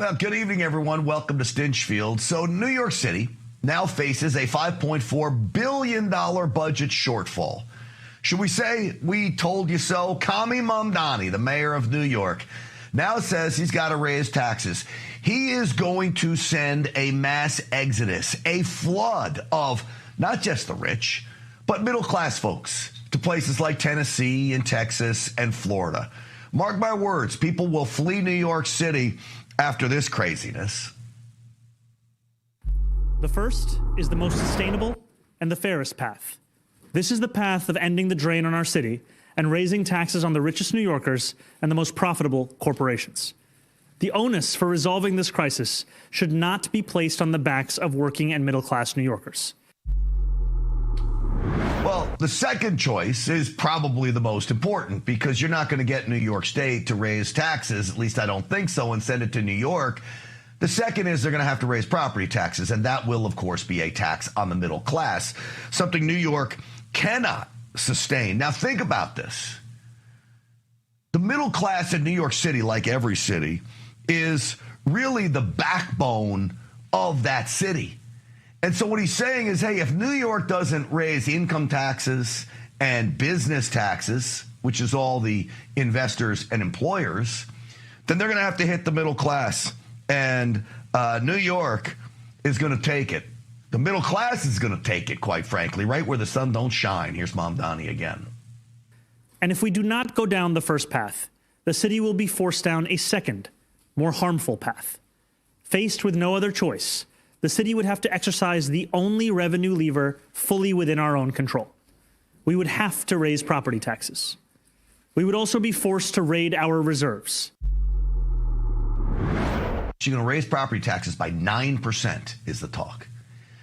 Well, good evening, everyone. Welcome to Stinchfield. So New York City now faces a $5.4 billion budget shortfall. Should we say we told you so? Kami Mamdani, the mayor of New York, now says he's got to raise taxes. He is going to send a mass exodus, a flood of not just the rich, but middle-class folks to places like Tennessee and Texas and Florida. Mark my words, people will flee New York City after this craziness. The first is the most sustainable and the fairest path. This is the path of ending the drain on our city and raising taxes on the richest New Yorkers and the most profitable corporations. The onus for resolving this crisis should not be placed on the backs of working and middle-class New Yorkers. Well, the second choice is probably the most important because you're not going to get New York State to raise taxes, at least I don't think so, and send it to New York. The second is they're going to have to raise property taxes, and that will, of course, be a tax on the middle class, something New York cannot sustain. Now, think about this. The middle class in New York City, like every city, is really the backbone of that city. And so what he's saying is, hey, if New York doesn't raise income taxes and business taxes, which is all the investors and employers, then they're going to have to hit the middle class. And New York is going to take it. The middle class is going to take it, quite frankly, right where the sun don't shine. Here's Mamdani again. And if we do not go down the first path, the city will be forced down a second, more harmful path. Faced with no other choice, the city would have to exercise the only revenue lever fully within our own control. We would have to raise property taxes. We would also be forced to raid our reserves. You're going to raise property taxes by 9% is the talk.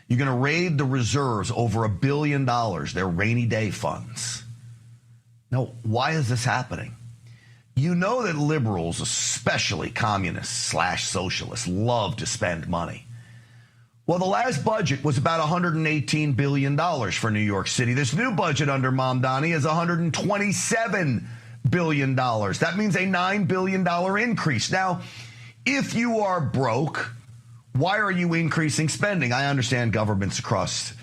You're going to raid the reserves over $1 billion, their rainy day funds. Now, why is this happening? You know that liberals, especially communists/socialists, love to spend money. Well, the last budget was about $118 billion for New York City. This new budget under Mamdani is $127 billion. That means a $9 billion increase. Now, if you are broke, why are you increasing spending? I understand governments across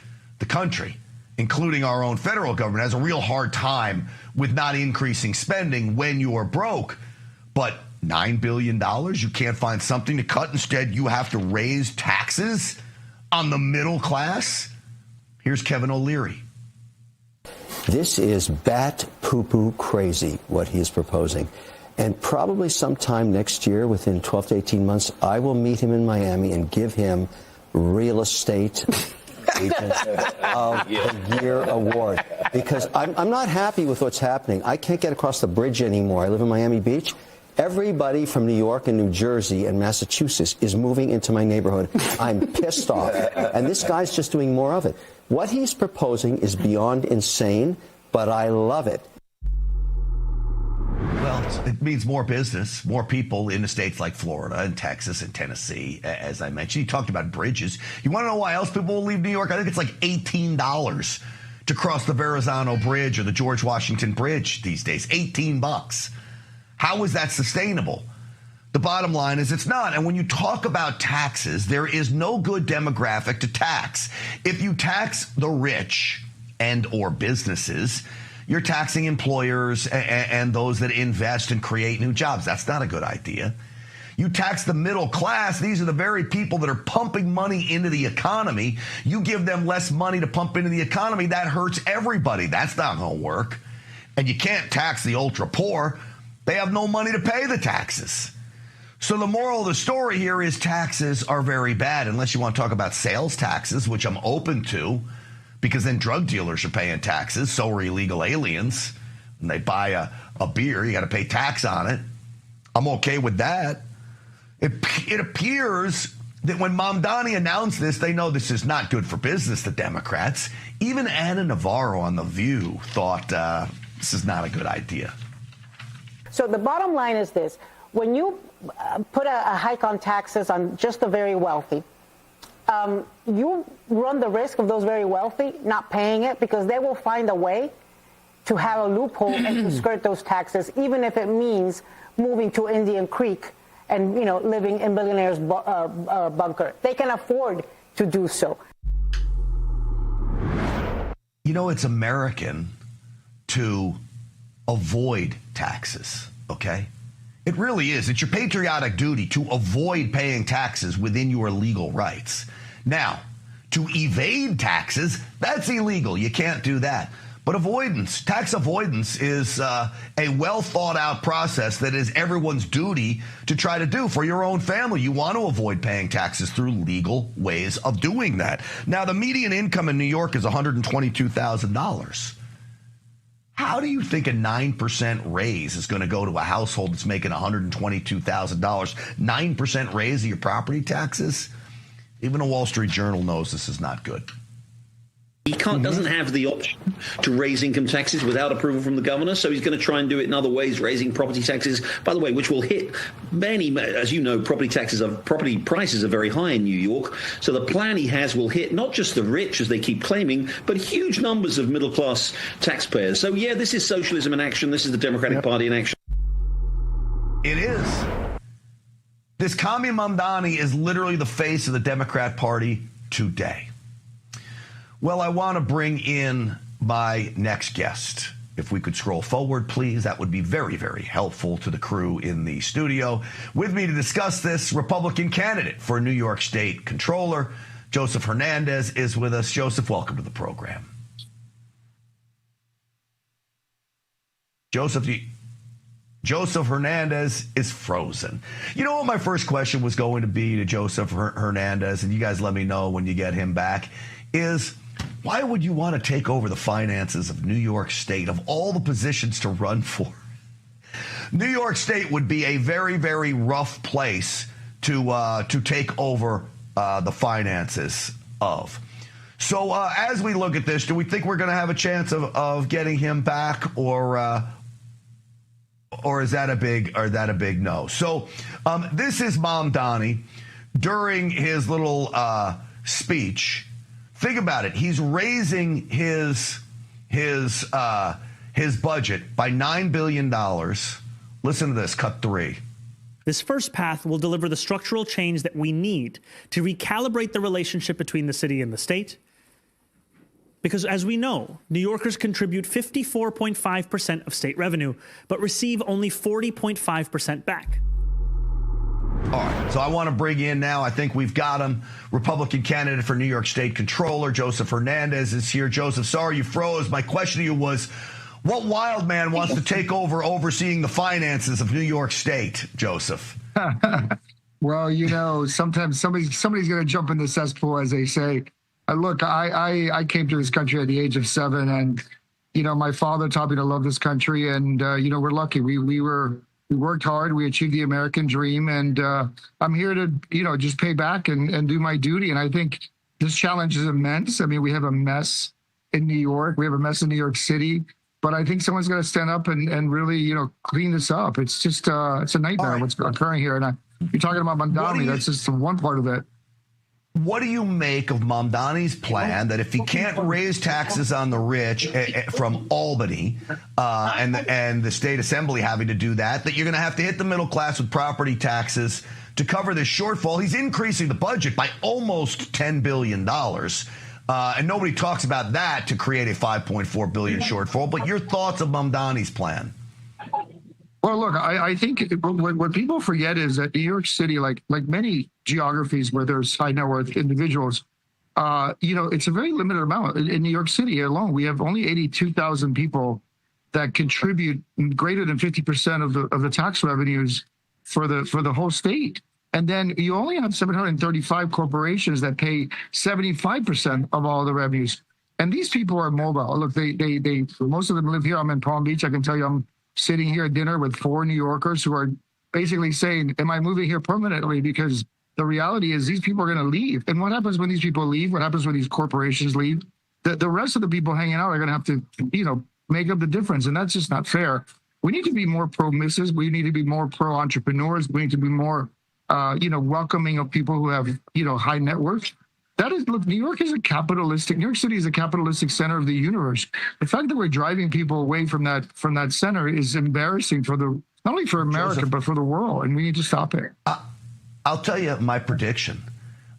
the country, including our own federal government, has a real hard time with not increasing spending when you are broke. But $9 billion, you can't find something to cut. Instead, you have to raise taxes on the middle class? Here's Kevin O'Leary. This is bat poo-poo crazy, what he is proposing. And probably sometime next year, within 12 to 18 months, I will meet him in Miami and give him Real Estate Agent of the Year award. Because I'm not happy with what's happening. I can't get across the bridge anymore. I live in Miami Beach. Everybody from New York and New Jersey and Massachusetts is moving into my neighborhood. I'm pissed off. And this guy's just doing more of it. What he's proposing is beyond insane, but I love it. Well, it means more business, more people in the states like Florida and Texas and Tennessee, as I mentioned. You talked about bridges. You want to know why else people will leave New York? I think it's like $18 to cross the Verrazano Bridge or the George Washington Bridge these days. $18. How is that sustainable? The bottom line is it's not. And when you talk about taxes, there is no good demographic to tax. If you tax the rich and or businesses, you're taxing employers and those that invest and create new jobs. That's not a good idea. You tax the middle class. These are the very people that are pumping money into the economy. You give them less money to pump into the economy. That hurts everybody. That's not going to work. And you can't tax the ultra poor. They have no money to pay the taxes. So the moral of the story here is taxes are very bad, unless you want to talk about sales taxes, which I'm open to, because then drug dealers are paying taxes. So are illegal aliens. When they buy a beer, you got to pay tax on it. I'm okay with that. It appears that when Mamdani announced this, they know this is not good for business, the Democrats. Even Ana Navarro on The View thought this is not a good idea. So the bottom line is this. When you put a hike on taxes on just the very wealthy, you run the risk of those very wealthy not paying it because they will find a way to have a loophole and to skirt those taxes, even if it means moving to Indian Creek and living in billionaires' bunker. They can afford to do so. It's American to avoid taxes, okay? It really is. It's your patriotic duty to avoid paying taxes within your legal rights. Now, to evade taxes, that's illegal. You can't do that. But tax avoidance is a well thought out process that is everyone's duty to try to do for your own family. You want to avoid paying taxes through legal ways of doing that. Now, the median income in New York is $122,000. How do you think a 9% raise is going to go to a household that's making $122,000? 9% raise of your property taxes? Even the Wall Street Journal knows this is not good. He doesn't have the option to raise income taxes without approval from the governor, so he's going to try and do it in other ways, raising property taxes, by the way, which will hit many, as you know, property prices are very high in New York. So the plan he has will hit not just the rich, as they keep claiming, but huge numbers of middle-class taxpayers. So, yeah, this is socialism in action. This is the Democratic Party in action. It is. This Kami Mamdani is literally the face of the Democrat Party today. Well, I want to bring in my next guest. If we could scroll forward, please, that would be very, very helpful to the crew in the studio. With me to discuss this, Republican candidate for New York State Controller, Joseph Hernandez, is with us. Joseph, welcome to the program. Joseph Hernandez is frozen. You know what my first question was going to be to Joseph Hernandez, and you guys let me know when you get him back, is why would you want to take over the finances of New York State, of all the positions to run for? New York State would be a very, very rough place to take over the finances of. So as we look at this, do we think we're going to have a chance of getting him back, or is that a big no? So this is Mamdani during his little speech. Think about it. He's raising his budget by $9 billion. Listen to this, cut 3. This first path will deliver the structural change that we need to recalibrate the relationship between the city and the state. Because as we know, New Yorkers contribute 54.5% of state revenue, but receive only 40.5% back. All right, so I want to bring in now, I think we've got him, Republican candidate for New York State Controller, Joseph Hernandez is here. Joseph, sorry you froze. My question to you was, what wild man wants to take over overseeing the finances of New York State, Joseph? Well, sometimes somebody's going to jump in the cesspool, as they say. Look, I came to this country at the age of 7, and, my father taught me to love this country, and, we're lucky. We worked hard. We achieved the American dream, and I'm here to, just pay back and do my duty. And I think this challenge is immense. I mean, we have a mess in New York. We have a mess in New York City. But I think someone's got to stand up and really, clean this up. It's just it's a nightmare what's occurring here. And you're talking about Mamdani. That's just one part of it. What do you make of Mamdani's plan that if he can't raise taxes on the rich from Albany and the state assembly having to do that you're going to have to hit the middle class with property taxes to cover this shortfall? He's increasing the budget by almost $10 billion. And nobody talks about that to create a $5.4 billion shortfall. But your thoughts of Mamdani's plan? Well, look, I think what people forget is that New York City, like many geographies where there's high net worth individuals, it's a very limited amount. In New York City alone, we have only 82,000 people that contribute greater than 50% of the tax revenues for the whole state. And then you only have 735 corporations that pay 75% of all the revenues. And these people are mobile. Look, they most of them live here. I'm in Palm Beach. I can tell you I'm sitting here at dinner with 4 New Yorkers who are basically saying, am I moving here permanently? Because the reality is these people are going to leave. And what happens when these people leave? What happens when these corporations leave? The rest of the people hanging out are going to have to, make up the difference. And that's just not fair. We need to be more pro-misses. We need to be more pro-entrepreneurs. We need to be more, welcoming of people who have, high net worth. Look, New York City is a capitalistic center of the universe. The fact that we're driving people away from that center is embarrassing for not only for America, Joseph, but for the world. And we need to stop it. I'll tell you my prediction.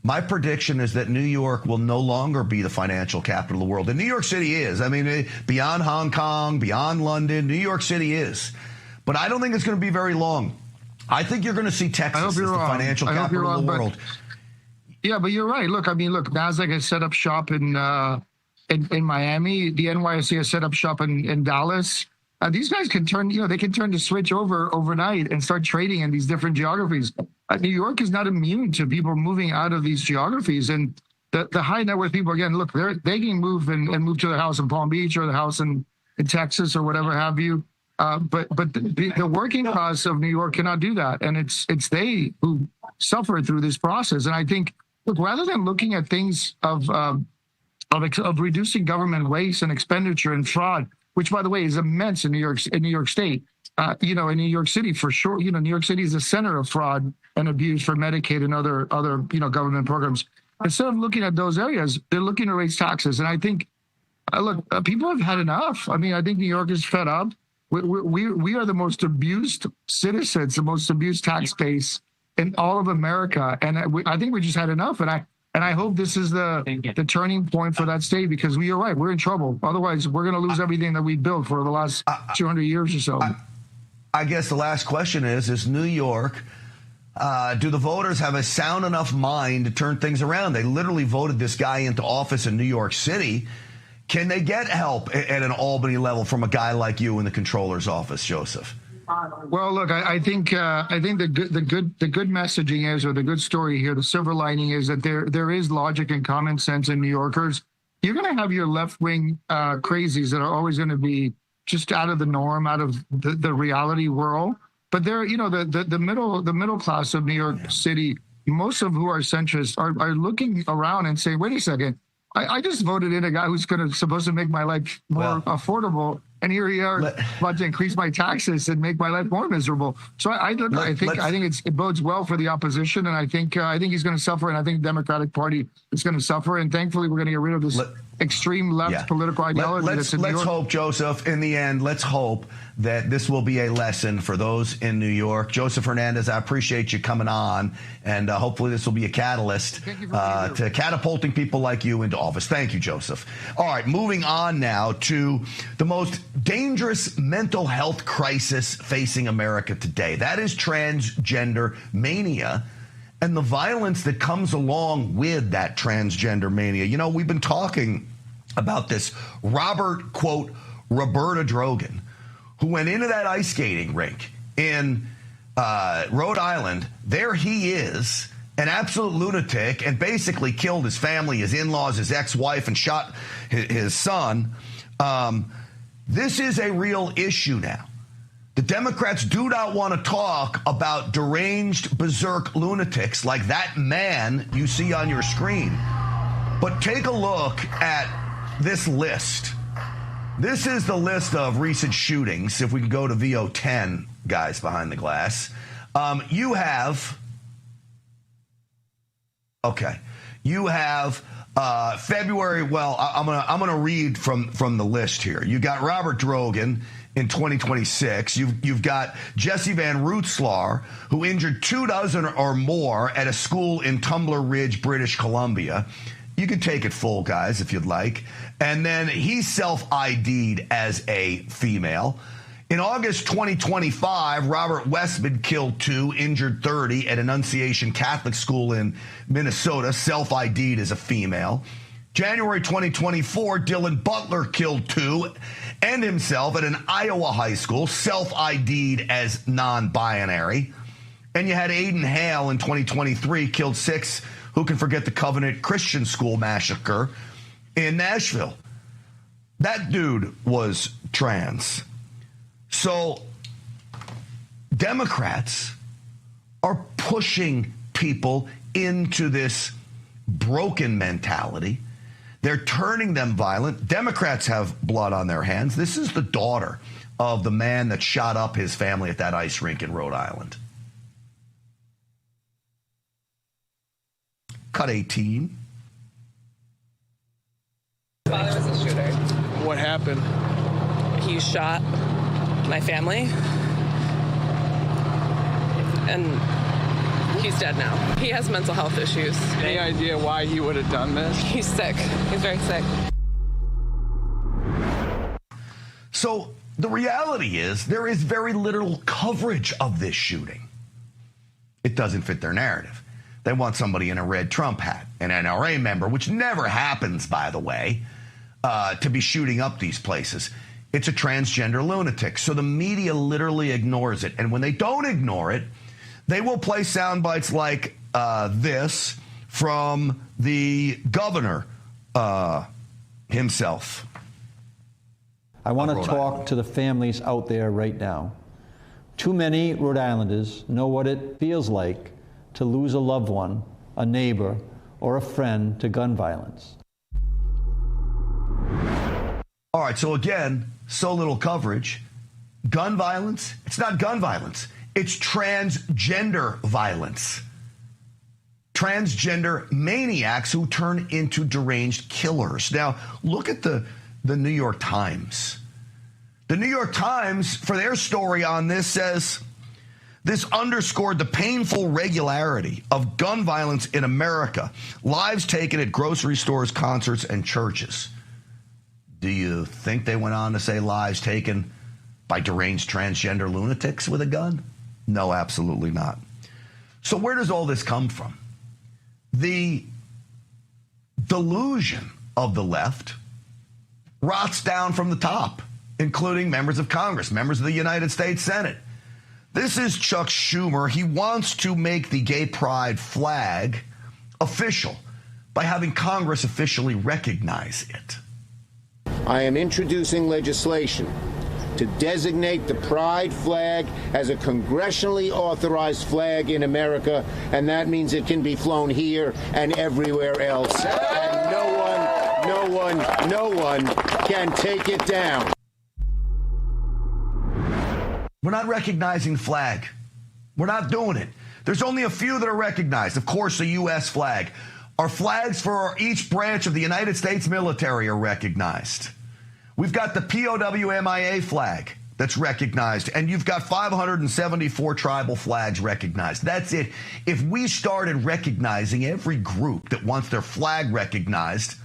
My prediction is that New York will no longer be the financial capital of the world. And New York City is. I mean, beyond Hong Kong, beyond London, New York City is. But I don't think it's going to be very long. I think you're going to see Texas as the financial capital of the world. Yeah, but you're right. Look, NASDAQ has set up shop in Miami. The NYSE has set up shop in Dallas. These guys can turn, they can turn the switch overnight and start trading in these different geographies. New York is not immune to people moving out of these geographies. And the high net worth people, again, look, they can move and move to their house in Palm Beach or the house in Texas or whatever have you. But the working class of New York cannot do that. And it's they who suffer through this process. And I think, look, rather than looking at things of reducing government waste and expenditure and fraud, which, by the way, is immense in New York State, in New York City, for sure. New York City is the center of fraud and abuse for Medicaid and other government programs. Instead of looking at those areas, they're looking to raise taxes. And I think, people have had enough. I think New York is fed up. We are the most abused citizens, the most abused tax base in all of America. And I think we just had enough. And I hope this is the turning point for that state, because you're right, we're in trouble. Otherwise, we're going to lose everything that we built for the last 200 years or so. I guess the last question is New York, do the voters have a sound enough mind to turn things around? They literally voted this guy into office in New York City. Can they get help at an Albany level from a guy like you in the controller's office, Joseph? Well, look, I think the good messaging is, or the good story here, the silver lining is that there is logic and common sense in New Yorkers. You're going to have your left-wing crazies that are always going to be just out of the norm, out of the reality world. But they're, the middle class of New York City, most of who are centrists, are looking around and saying, wait a second, I just voted in a guy who's supposed to make my life more affordable, and here we are about to increase my taxes and make my life more miserable. So I think it bodes well for the opposition, and I think he's going to suffer, and I think the Democratic Party is going to suffer, and thankfully we're going to get rid of this extreme left political ideology. Let's hope, Joseph, in the end, let's hope that this will be a lesson for those in New York. Joseph Hernandez, I appreciate you coming on, and hopefully this will be a catalyst to catapulting people like you into office. Thank you, Joseph. All right, moving on now to the most dangerous mental health crisis facing America today. That is transgender mania and the violence that comes along with that transgender mania. We've been talking about this Roberta Drogan, who went into that ice skating rink in Rhode Island. There he is, an absolute lunatic, and basically killed his family, his in-laws, his ex-wife, and shot his son. This is a real issue now. The Democrats do not want to talk about deranged, berserk lunatics like that man you see on your screen. But take a look at this list. This is the list of recent shootings. If we can go to VO10, guys behind the glass. You have February. Well, I'm gonna read from the list here. You got Robert Drogan in 2026. You've got Jesse Van Rootselaar, who injured 24 or more at a school in Tumbler Ridge, British Columbia. You can take it full, guys, if you'd like. And then he self-ID'd as a female. In August 2025, Robert Westman killed 2, injured 30 at Annunciation Catholic School in Minnesota, self-ID'd as a female. January 2024, Dylan Butler killed 2 and himself at an Iowa high school, self-ID'd as non-binary. And you had Aiden Hale in 2023, killed 6. Who can forget the Covenant Christian School massacre in Nashville? That dude was trans. So Democrats are pushing people into this broken mentality. They're turning them violent. Democrats have blood on their hands. This is the daughter of the man that shot up his family at that ice rink in Rhode Island. Cut 18. Father was a shooter. What happened? He shot my family. and he's dead now. He has mental health issues. Any idea why he would have done this? He's sick. He's very sick. So the reality is there is very little coverage of this shooting. It doesn't fit their narrative. They want somebody in a red Trump hat, an NRA member, which never happens, by the way, to be shooting up these places. It's a transgender lunatic. So the media literally ignores it. And when they don't ignore it, they will play sound bites like this from the governor himself. I want to talk to the families out there right now. Too many Rhode Islanders know what it feels like to lose a loved one, a neighbor, or a friend to gun violence. All right, so again, so little coverage. Gun violence? It's not gun violence. It's transgender violence. Transgender maniacs who turn into deranged killers. Now, look at the New York Times. The New York Times, for their story on this, says this underscored the painful regularity of gun violence in America. Lives taken at grocery stores, concerts, and churches. Do you think they went on to say lives taken by deranged transgender lunatics with a gun? No, absolutely not. So where does all this come from? The delusion of the left rots down from the top, including members of Congress, members of the United States Senate. This is Chuck Schumer. He wants to make the gay pride flag official by having Congress officially recognize it. I am introducing legislation to designate the pride flag as a congressionally authorized flag in America, and that means it can be flown here and everywhere else. And no one can take it down. We're not recognizing the flag. We're not doing it. There's only a few that are recognized. Of course, the U.S. flag. Our flags for each branch of the United States military are recognized. We've got the POW-MIA flag that's recognized, and you've got 574 tribal flags recognized. That's it. If we started recognizing every group that wants their flag recognized,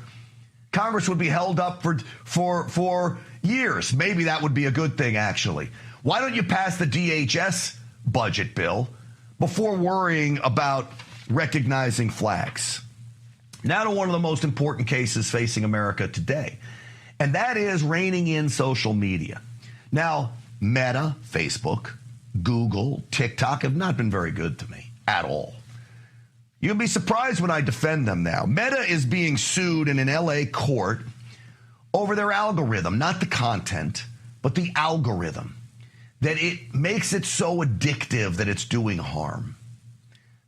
Congress would be held up for years. Maybe that would be a good thing, actually. Why don't you pass the DHS budget bill before worrying about recognizing flags? Now to one of the most important cases facing America today, and that is reining in social media. Now, Meta, Facebook, Google, TikTok have not been very good to me at all. You'll be surprised when I defend them now. Meta is being sued in an LA court over their algorithm, not the content, but the algorithm, that it makes it so addictive that it's doing harm.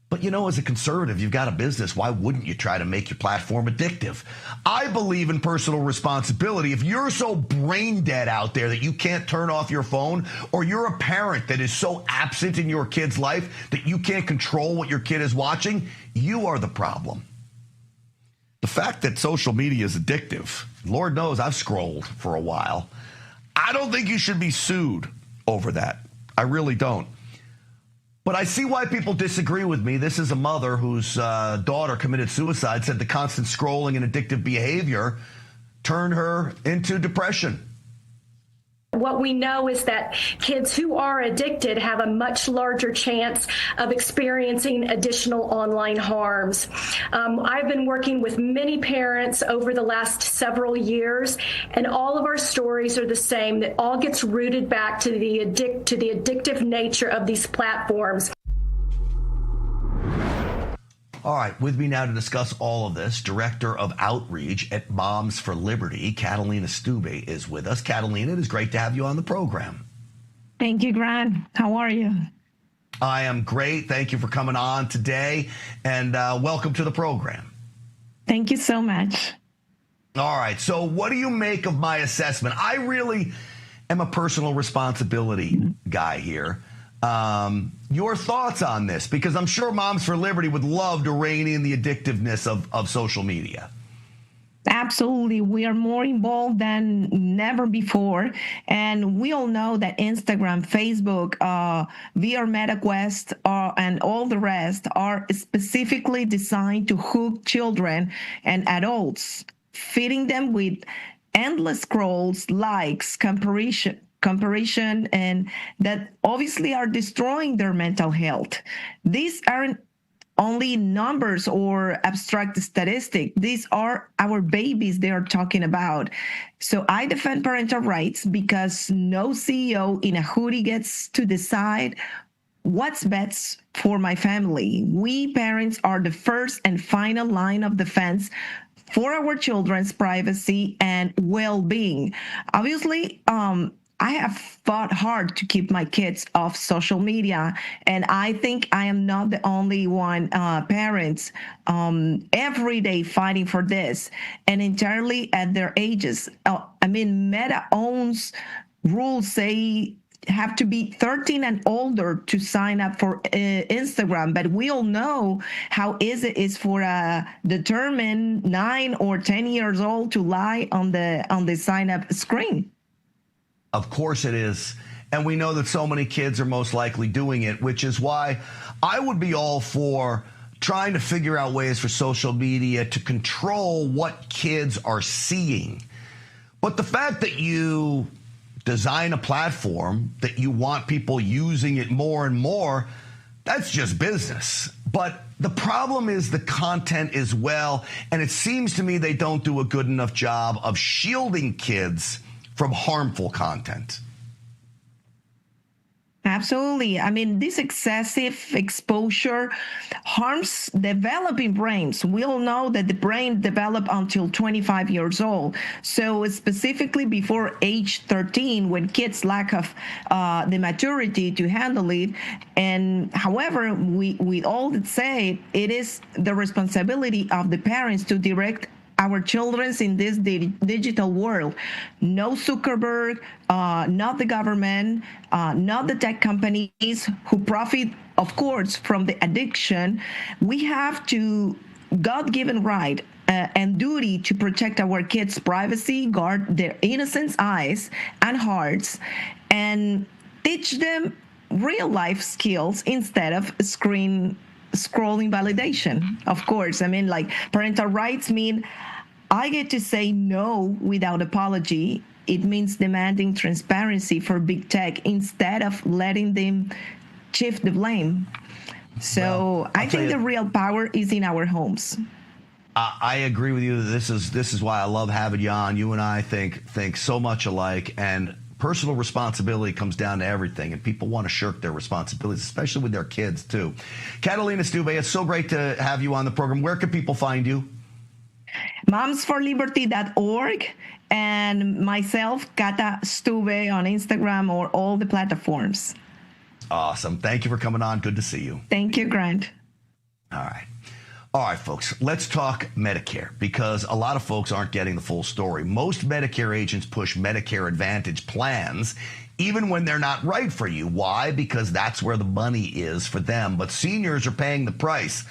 But, you know, as a conservative, you've got a business. Why wouldn't you try to make your platform addictive? I believe in personal responsibility. If you're so brain dead out there that you can't turn off your phone, or you're a parent that is so absent in your kid's life that you can't control what your kid is watching, you are the problem. The fact that social media is addictive, Lord knows I've scrolled for a while. I don't think you should be sued over that. I really don't. But I see why people disagree with me. This is a mother whose daughter committed suicide, said the constant scrolling and addictive behavior turned her into depression. What we know is that kids who are addicted have a much larger chance of experiencing additional online harms. I've been working with many parents over the last several years, and all of our stories are the same. That all gets rooted back to the addictive nature of these platforms. All right, with me now to discuss all of this, Director of Outreach at Moms for Liberty, Catalina Stube, is with us. Catalina, it is great to have you on the program. Thank you, Grant. How are you? I am great. Thank you for coming on today, and welcome to the program. Thank you so much. All right, so what do you make of my assessment? I really am a personal responsibility guy here. Your thoughts on this, because I'm sure Moms for Liberty would love to rein in the addictiveness of social media. Absolutely. We are more involved than never before. And we all know that Instagram, Facebook, VR MetaQuest, and all the rest are specifically designed to hook children and adults, feeding them with endless scrolls, likes, comparison, and that obviously are destroying their mental health. These aren't only numbers or abstract statistics. These are our babies they are talking about. So I defend parental rights because no CEO in a hoodie gets to decide what's best for my family. We parents are the first and final line of defense for our children's privacy and well-being. Obviously, I have fought hard to keep my kids off social media, and I think I am not the only one, parents every day fighting for this, and entirely at their ages. Meta owns rules say have to be 13 and older to sign up for Instagram, but we all know how easy it is for a determined 9 or 10 years old to lie on the sign up screen. Of course it is. And we know that so many kids are most likely doing it, which is why I would be all for trying to figure out ways for social media to control what kids are seeing. But the fact that you design a platform that you want people using it more and more, that's just business. But the problem is the content as well. And it seems to me they don't do a good enough job of shielding kids from harmful content. Absolutely. This excessive exposure harms developing brains. We all know that the brain develops until 25 years old. So specifically before age 13, when kids lack of the maturity to handle it. And however, we all say it is the responsibility of the parents to direct our children in this digital world. No Zuckerberg, not the government, not the tech companies who profit, of course, from the addiction. We have to God-given right and duty to protect our kids' privacy, guard their innocent eyes and hearts, and teach them real-life skills instead of scrolling validation. Of course, parental rights mean I get to say no without apology. It means demanding transparency for big tech instead of letting them shift the blame. So I think the real power is in our homes. I agree with you. This is why I love having you on. You and I think so much alike, and personal responsibility comes down to everything, and people want to shirk their responsibilities, especially with their kids, too. Catalina Stuve, it's so great to have you on the program. Where can people find you? momsforliberty.org, and myself, Cata Stuve, on Instagram or all the platforms. Awesome. Thank you for coming on. Good to see you. Thank you, Grant. All right, folks, let's talk Medicare, because a lot of folks aren't getting the full story. Most Medicare agents push Medicare Advantage plans, even when they're not right for you. Why? Because that's where the money is for them. But seniors are paying the price.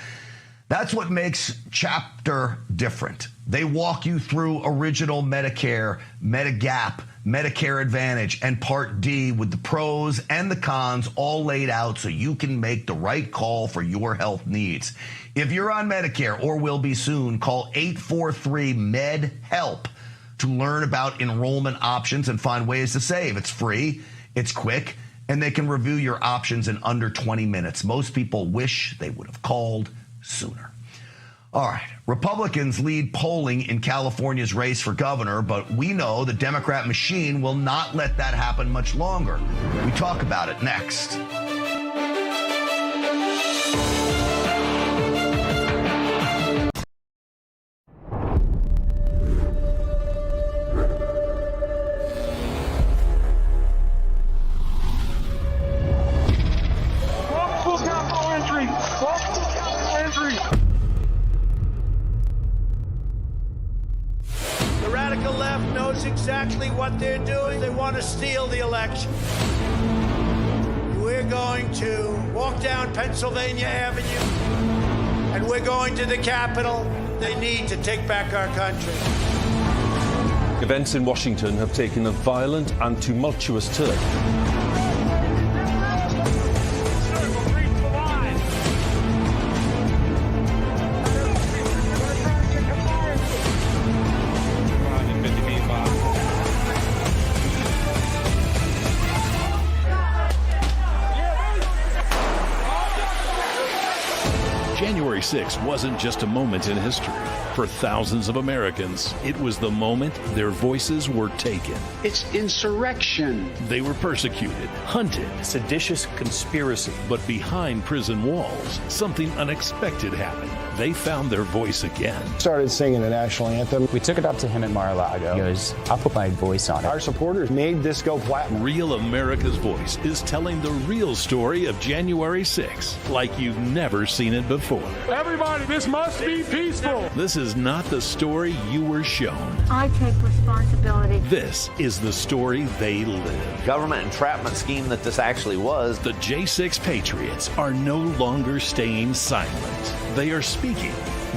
That's what makes Chapter different. They walk you through original Medicare, Medigap, Medicare Advantage, and Part D with the pros and the cons all laid out so you can make the right call for your health needs. If you're on Medicare or will be soon, call 843-MED-HELP to learn about enrollment options and find ways to save. It's free, it's quick, and they can review your options in under 20 minutes. Most people wish they would have called sooner. All right, Republicans lead polling in California's race for governor, but we know the Democrat machine will not let that happen much longer. We talk about it next. Exactly what they're doing. They want to steal the election. We're going to walk down Pennsylvania Avenue, and we're going to the Capitol, they need to take back our country. Events in Washington have taken a violent and tumultuous turn. January 6th wasn't just a moment in history. For thousands of Americans, it was the moment their voices were taken. It's insurrection. They were persecuted, hunted. Seditious conspiracy. But behind prison walls, something unexpected happened. They found their voice again. Started singing the national anthem. We took it up to him in Mar-a-Lago. He goes, I'll put my voice on it. Our supporters made this go platinum. Real America's Voice is telling the real story of January 6th like you've never seen it before. Everybody, this must be peaceful. This is not the story you were shown. I take responsibility. This is the story they live. Government entrapment scheme that this actually was. The J6 Patriots are no longer staying silent. They are speaking,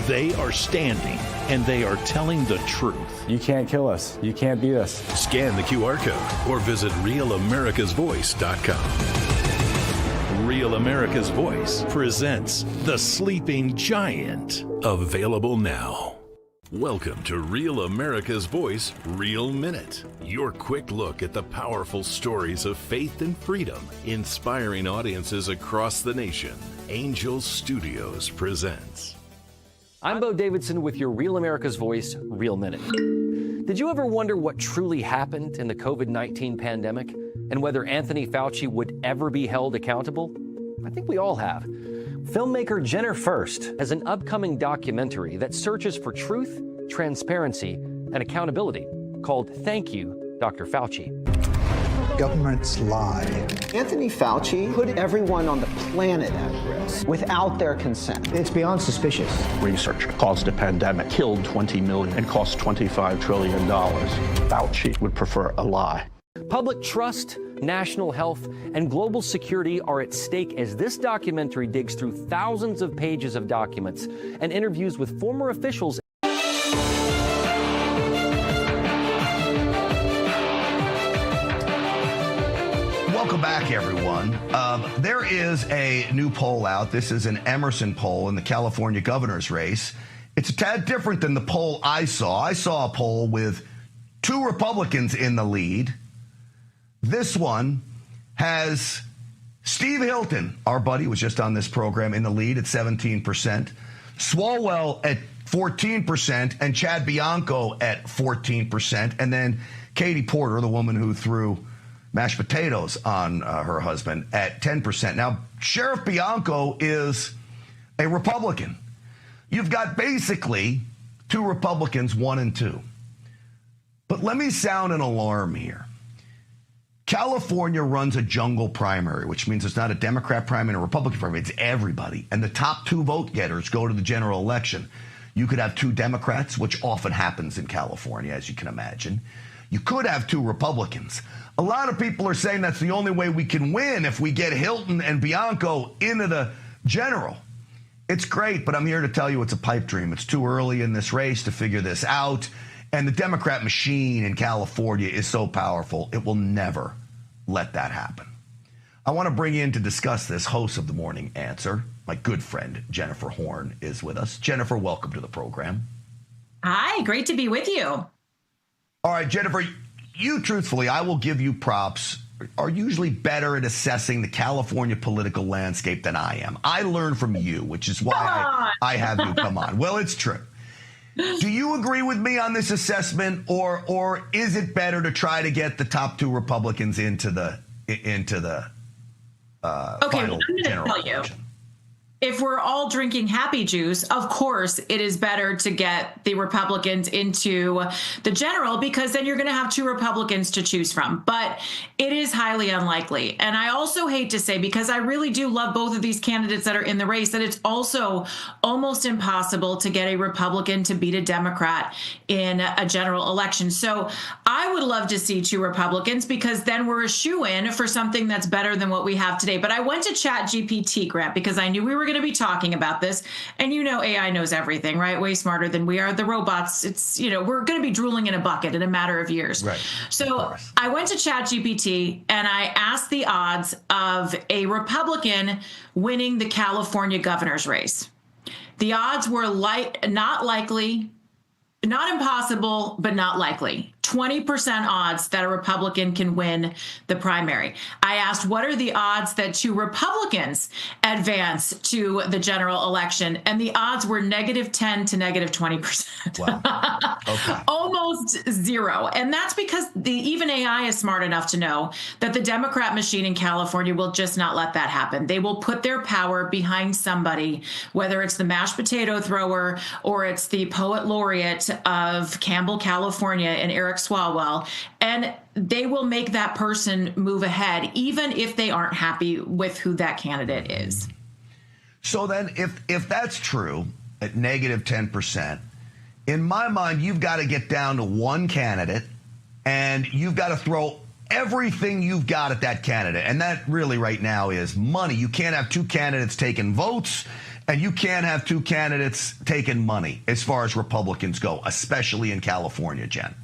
they are standing, and they are telling the truth. You can't kill us. You can't beat us. Scan the QR code or visit RealAmericasVoice.com. Real America's Voice presents The Sleeping Giant. Available now. Welcome to Real America's Voice Real Minute. Your quick look at the powerful stories of faith and freedom, inspiring audiences across the nation. Angel Studios presents. I'm Bo Davidson with your Real America's Voice Real Minute. Did you ever wonder what truly happened in the COVID-19 pandemic and whether Anthony Fauci would ever be held accountable? I think we all have. Filmmaker Jenner First has an upcoming documentary that searches for truth, transparency, and accountability called Thank You, Dr. Fauci. Governments lie. Anthony Fauci put everyone on the planet at risk without their consent. It's beyond suspicious. Research caused a pandemic, killed 20 million, and cost $25 trillion. Fauci would prefer a lie. Public trust, national health, and global security are at stake as this documentary digs through thousands of pages of documents and interviews with former officials. Welcome back, everyone. There is a new poll out. This is an Emerson poll in the California governor's race. It's a tad different than the poll I saw. I saw a poll with 2 Republicans in the lead. This one has Steve Hilton, our buddy, was just on this program, in the lead at 17%. Swalwell at 14%, and Chad Bianco at 14%. And then Katie Porter, the woman who threw mashed potatoes on her husband, at 10%. Now, Sheriff Bianco is a Republican. You've got basically 2 Republicans, 1 and 2. But let me sound an alarm here. California runs a jungle primary, which means it's not a Democrat primary and a Republican primary. It's everybody. And the top 2 vote getters go to the general election. You could have 2 Democrats, which often happens in California, as you can imagine. You could have 2 Republicans. A lot of people are saying that's the only way we can win if we get Hilton and Bianco into the general. It's great, but I'm here to tell you it's a pipe dream. It's too early in this race to figure this out. And the Democrat machine in California is so powerful, it will never let that happen. I want to bring in to discuss this host of the Morning Answer. My good friend, Jennifer Horn, is with us. Jennifer, welcome to the program. Hi, great to be with you. All right, Jennifer, you truthfully, I will give you props, are usually better at assessing the California political landscape than I am. I learn from you, which is why I have you come on. Well, it's true. Do you agree with me on this assessment, or is it better to try to get the top 2 Republicans into the final general election? If we're all drinking happy juice, of course, it is better to get the Republicans into the general, because then you're going to have 2 Republicans to choose from. But it is highly unlikely. And I also hate to say, because I really do love both of these candidates that are in the race, that it's also almost impossible to get a Republican to beat a Democrat in a general election. So I would love to see 2 Republicans, because then we're a shoo-in for something that's better than what we have today. But I went to ChatGPT, Grant, because I knew we were going to be talking about this. And AI knows everything, right? Way smarter than we are. The robots, it's, we're going to be drooling in a bucket in a matter of years. Right. So I went to ChatGPT and I asked the odds of a Republican winning the California governor's race. The odds were not likely, not impossible, but not likely. 20% odds that a Republican can win the primary. I asked, what are the odds that 2 Republicans advance to the general election? And the odds were -10 to -20%. Wow. Okay. Almost zero. And that's because even AI is smart enough to know that the Democrat machine in California will just not let that happen. They will put their power behind somebody, whether it's the mashed potato thrower or it's the poet laureate of Campbell, California, and Eric Swalwell, and they will make that person move ahead, even if they aren't happy with who that candidate is. So then if that's true, at -10%, in my mind, you've got to get down to 1 candidate, and you've got to throw everything you've got at that candidate. And that really right now is money. You can't have 2 candidates taking votes, and you can't have 2 candidates taking money as far as Republicans go, especially in California, Jen.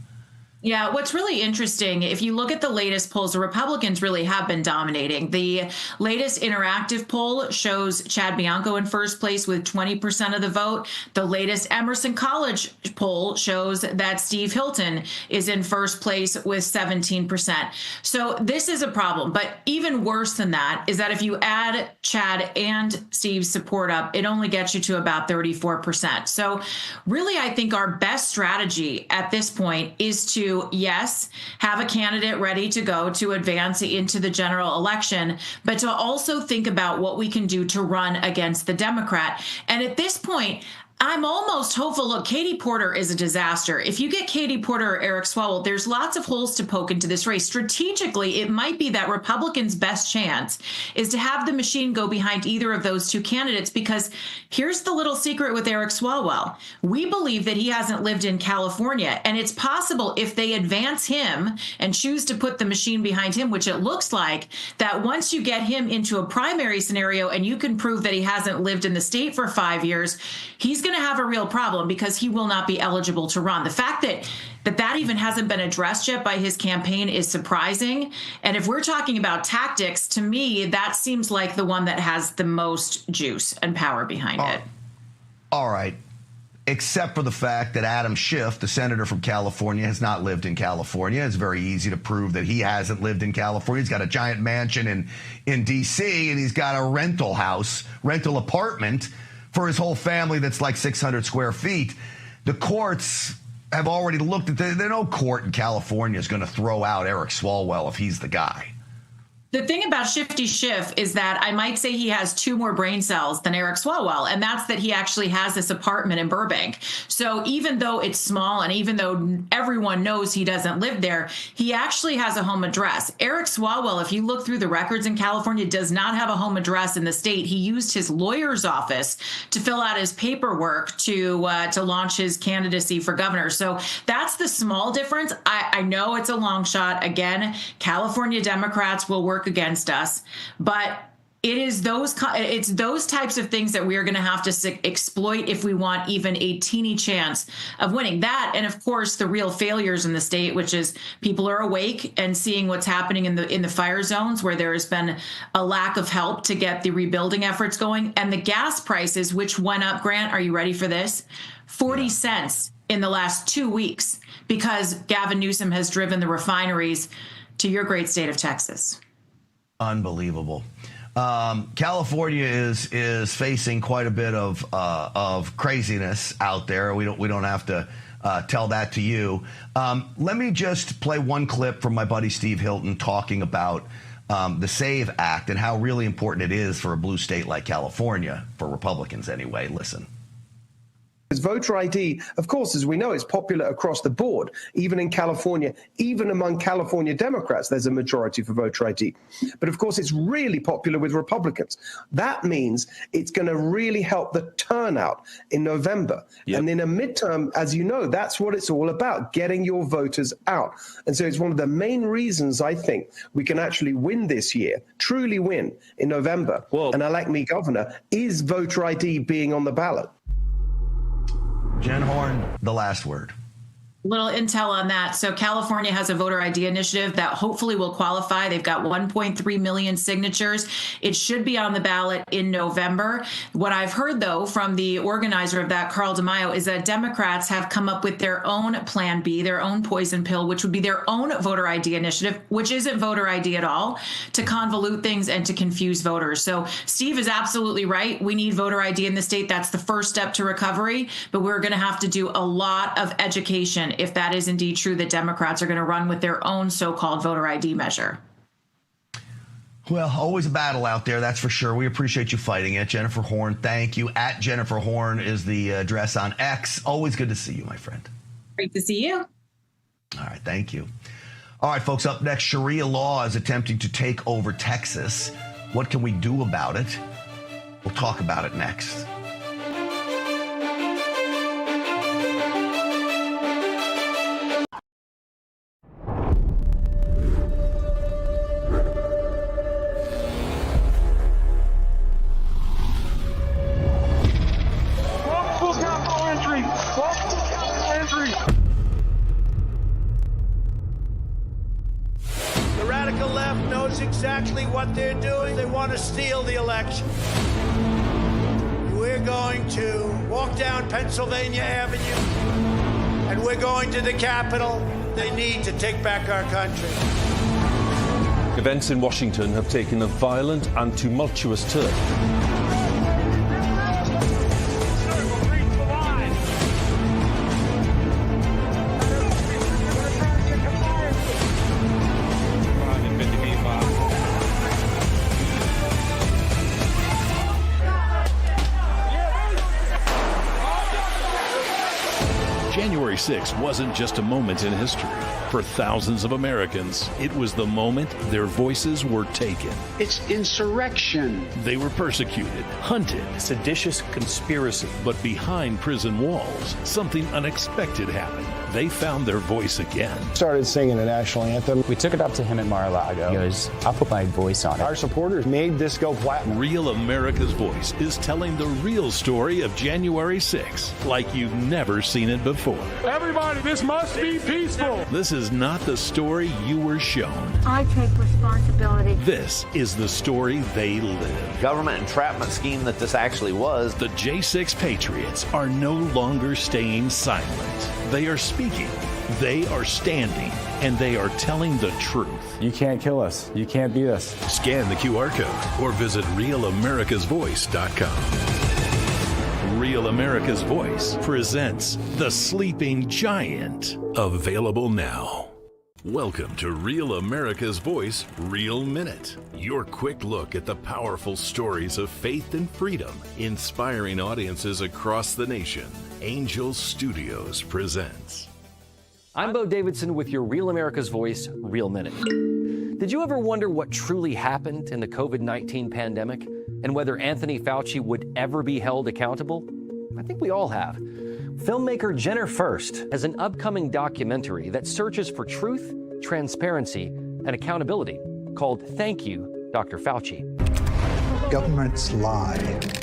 Yeah, what's really interesting, if you look at the latest polls, the Republicans really have been dominating. The latest interactive poll shows Chad Bianco in first place with 20% of the vote. The latest Emerson College poll shows that Steve Hilton is in first place with 17%. So this is a problem. But even worse than that is that if you add Chad and Steve's support up, it only gets you to about 34%. So really, I think our best strategy at this point is to, yes, have a candidate ready to go to advance into the general election, but to also think about what we can do to run against the Democrat. And at this point, I'm almost hopeful. Look, Katie Porter is a disaster. If you get Katie Porter or Eric Swalwell, there's lots of holes to poke into this race. Strategically, it might be that Republicans' best chance is to have the machine go behind either of those 2 candidates, because here's the little secret with Eric Swalwell. We believe that he hasn't lived in California, and it's possible if they advance him and choose to put the machine behind him, which it looks like, that once you get him into a primary scenario and you can prove that he hasn't lived in the state for 5 years, he's going to have a real problem because he will not be eligible to run. The fact that even hasn't been addressed yet by his campaign is surprising. And if we're talking about tactics, to me, that seems like the one that has the most juice and power behind it. All right. Except for the fact that Adam Schiff, the senator from California, has not lived in California. It's very easy to prove that he hasn't lived in California. He's got a giant mansion in D.C., and he's got a rental apartment for his whole family that's like 600 square feet. The courts have already looked at there's no court in California is going to throw out Eric Swalwell if he's the guy. The thing about Shifty Schiff is that I might say he has 2 more brain cells than Eric Swalwell, and that's that he actually has this apartment in Burbank. So even though it's small and even though everyone knows he doesn't live there, he actually has a home address. Eric Swalwell, if you look through the records in California, does not have a home address in the state. He used his lawyer's office to fill out his paperwork to launch his candidacy for governor. So that's the small difference. I know it's a long shot. Again, California Democrats will work against us, but it's those types of things that we are going to have to exploit if we want even a teeny chance of winning that. And of course, the real failures in the state, which is people are awake and seeing what's happening in the fire zones where there has been a lack of help to get the rebuilding efforts going, and the gas prices, which went up. Grant, are you ready for this? 40 cents in the last 2 weeks because Gavin Newsom has driven the refineries to your great state of Texas. Unbelievable. California is facing quite a bit of craziness out there. We don't have to tell that to you. Let me just play one clip from my buddy Steve Hilton talking about the SAVE Act and how really important it is for a blue state like California, for Republicans anyway. Listen. Because voter ID, of course, as we know, is popular across the board, even in California, even among California Democrats, there's a majority for voter ID. But of course, it's really popular with Republicans. That means it's going to really help the turnout in November. Yep. And in a midterm, as you know, that's what it's all about, getting your voters out. And so it's one of the main reasons I think we can actually win this year, truly win in November, and elect me governor, is voter ID being on the ballot. Jen Horn, the last word. Little intel on that. So California has a voter ID initiative that hopefully will qualify. They've got 1.3 million signatures. It should be on the ballot in November. What I've heard, though, from the organizer of that, Carl DeMaio, is that Democrats have come up with their own plan B, their own poison pill, which would be their own voter ID initiative, which isn't voter ID at all, to convolute things and to confuse voters. So Steve is absolutely right. We need voter ID in the state. That's the first step to recovery, but we're going to have to do a lot of education if that is indeed true, that Democrats are going to run with their own so-called voter ID measure. Well, always a battle out there, that's for sure. We appreciate you fighting it. Jennifer Horn, thank you. At Jennifer Horn is the address on X. Always good to see you, my friend. Great to see you. All right, thank you. All right, folks, up next, Sharia law is attempting to take over Texas. What can we do about it? We'll talk about it next. Exactly what they're doing. They want to steal the election. We're going to walk down Pennsylvania Avenue, and we're going to the Capitol. They need to take back our country. Events in Washington have taken a violent and tumultuous turn. January 6th wasn't just a moment in history. For thousands of Americans, it was the moment their voices were taken. It's insurrection. They were persecuted, hunted. Seditious conspiracy. But behind prison walls, something unexpected happened. They found their voice again. Started singing the national anthem. We took it up to him at Mar-a-Lago. He goes, I'll put my voice on it. Our supporters made this go platinum. Real America's Voice is telling the real story of January 6th like you've never seen it before. Everybody, this must be peaceful. This is not the story you were shown. I take responsibility. This is the story they live. Government entrapment scheme that this actually was. The J6 Patriots are no longer staying silent. They are speaking, they are standing, and they are telling the truth. You can't kill us. You can't beat us. Scan the QR code or visit RealAmericasVoice.com. Real America's Voice presents The Sleeping Giant. Available now. Welcome to Real America's Voice Real Minute. Your quick look at the powerful stories of faith and freedom, inspiring audiences across the nation. Angel Studios presents. I'm Bo Davidson with your Real America's Voice Real Minute. Did you ever wonder what truly happened in the COVID-19 pandemic and whether Anthony Fauci would ever be held accountable? I think we all have. Filmmaker Jenner First has an upcoming documentary that searches for truth, transparency, and accountability called Thank You, Dr. Fauci. Governments lie.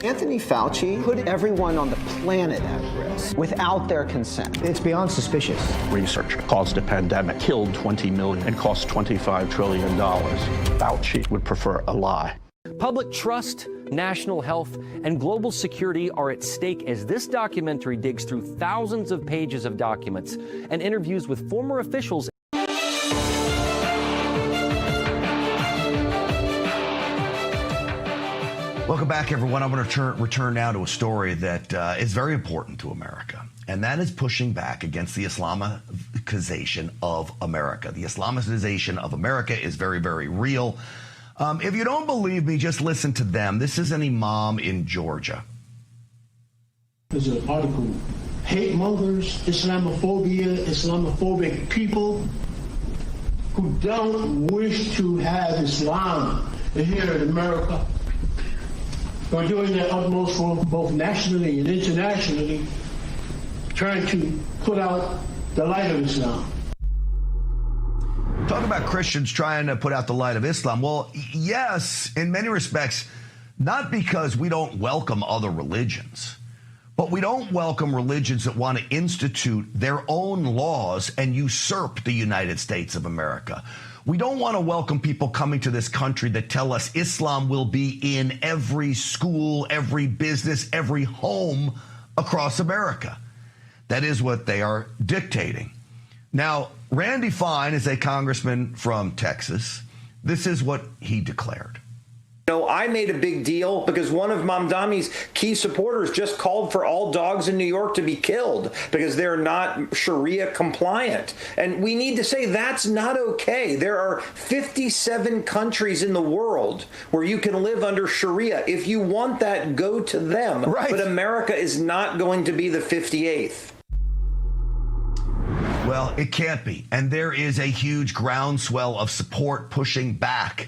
Anthony Fauci put everyone on the planet at risk without their consent. It's beyond suspicious. Research caused a pandemic, killed 20 million, and cost $25 trillion. Fauci would prefer a lie. Public trust, national health, and global security are at stake as this documentary digs through thousands of pages of documents and interviews with former officials. Welcome back, everyone. I'm going to return now to a story that is very important to America, and that is pushing back against the Islamization of America. The Islamization of America is very, very real. If you don't believe me, just listen to them. This is an imam in Georgia. There's an article, hate mongers, Islamophobia, Islamophobic people who don't wish to have Islam here in America are doing their utmost for both nationally and internationally, trying to put out the light of Islam. Talk about Christians trying to put out the light of Islam. Well, yes, in many respects, not because we don't welcome other religions, but we don't welcome religions that want to institute their own laws and usurp the United States of America. We don't want to welcome people coming to this country that tell us Islam will be in every school, every business, every home across America. That is what they are dictating. Now, Randy Fine is a congressman from Texas. This is what he declared. I made a big deal because one of Mamdani's key supporters just called for all dogs in New York to be killed because they're not Sharia compliant. And we need to say that's not okay. There are 57 countries in the world where you can live under Sharia. If you want that, go to them. Right. But America is not going to be the 58th. Well, it can't be. And there is a huge groundswell of support pushing back